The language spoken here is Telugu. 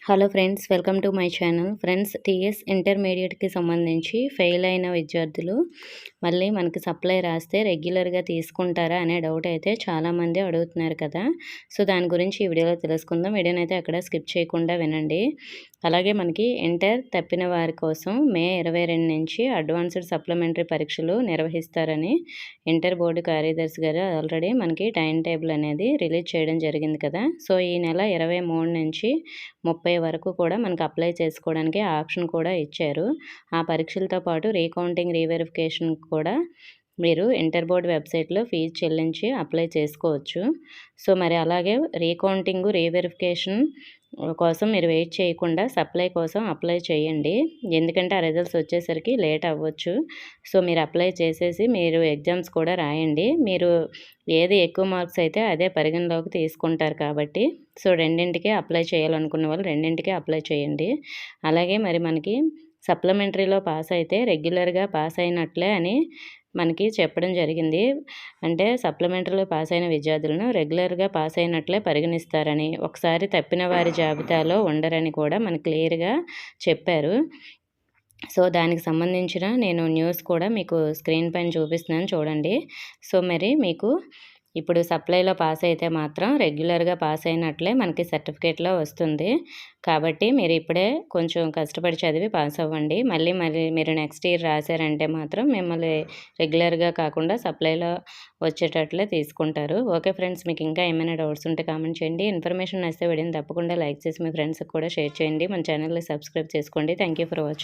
Hello friends, welcome to my channel. Friends, TS ఇంటర్మీడియట్‌కి సంబంధించి ఫెయిల్ అయిన విద్యార్థులు మళ్ళీ మనకి సప్లై రాస్తే రెగ్యులర్‌గా తీసుకుంటారా అనే డౌట్ అయితే చాలామంది అడుగుతున్నారు కదా! సో, దాని గురించి ఈ వీడియోలో తెలుసుకుందాం. వీడియోనైతే ఎక్కడ స్కిప్ చేయకుండా వినండి. అలాగే మనకి ఇంటర్ తప్పిన వారి కోసం మే 22 నుంచి అడ్వాన్స్డ్ సప్లిమెంటరీ పరీక్షలు నిర్వహిస్తారని ఇంటర్ బోర్డు కార్యదర్శి గారు ఆల్రెడీ మనకి టైమ్ టేబుల్ అనేది రిలీజ్ చేయడం జరిగింది కదా! సో, ఈ నెల 23 నుంచి 30 వరకు కూడా మనకు అప్లై చేసుకోవడానికి ఆప్షన్ కూడా ఇచ్చారు. ఆ పరీక్షలతో పాటు రీకౌంటింగ్, రీవెరిఫికేషన్ కూడా మీరు ఇంటర్ బోర్డ్ వెబ్సైట్‌లో ఫీజు చెల్లించి అప్లై చేసుకోవచ్చు. సో, మరి అలాగే రీకౌంటింగు, రీవెరిఫికేషన్ కోసం మీరు వెయిట్ చేయకుండా సప్లై కోసం అప్లై చేయండి. ఎందుకంటే ఆ రిజల్ట్స్ వచ్చేసరికి లేట్ అవ్వచ్చు. సో, మీరు అప్లై చేసేసి మీరు ఎగ్జామ్స్ కూడా రాయండి. మీరు ఏది ఎక్కువ మార్క్స్ అయితే అదే పరిగణలోకి తీసుకుంటారు కాబట్టి, సో, రెండింటికి అప్లై చేయాలనుకున్న వాళ్ళు రెండింటికి అప్లై చేయండి. అలాగే మరి మనకి సప్లిమెంటరీలో పాస్ అయితే రెగ్యులర్‌గా పాస్ అయినట్లే అని మనకి చెప్పడం జరిగింది. అంటే సప్లిమెంటరీలో పాస్ అయిన విద్యార్థులను రెగ్యులర్‌గా పాస్ అయినట్లే పరిగణిస్తారని, ఒకసారి తప్పిన వారి జాబితాలో ఉండరని కూడా మనకు క్లియర్‌గా చెప్పారు. సో, దానికి సంబంధించిన నేను న్యూస్ కూడా మీకు స్క్రీన్ పైన చూపిస్తున్నాను చూడండి. సో, మరి మీకు ఇప్పుడు సప్లైలో పాస్ అయితే మాత్రం రెగ్యులర్‌గా పాస్ అయినట్లే మనకి సర్టిఫికేట్‌లో వస్తుంది. కాబట్టి మీరు ఇప్పుడే కొంచెం కష్టపడి చదివి పాస్ అవ్వండి. మళ్ళీ మీరు నెక్స్ట్ ఇయర్ రాశారంటే మాత్రం మిమ్మల్ని రెగ్యులర్‌గా కాకుండా సప్లైలో వచ్చేటట్లే తీసుకుంటారు. ఓకే ఫ్రెండ్స్, మీకు ఇంకా ఏమైనా డౌట్స్ ఉంటే కామెంట్ చేయండి. ఇన్ఫర్మేషన్ నచ్చితే వీడియోని తప్పకుండా లైక్ చేసి మీ ఫ్రెండ్స్‌కి కూడా షేర్ చేయండి. మన ఛానల్‌ని సబ్స్క్రైబ్ చేసుకోండి. Thank you for watching.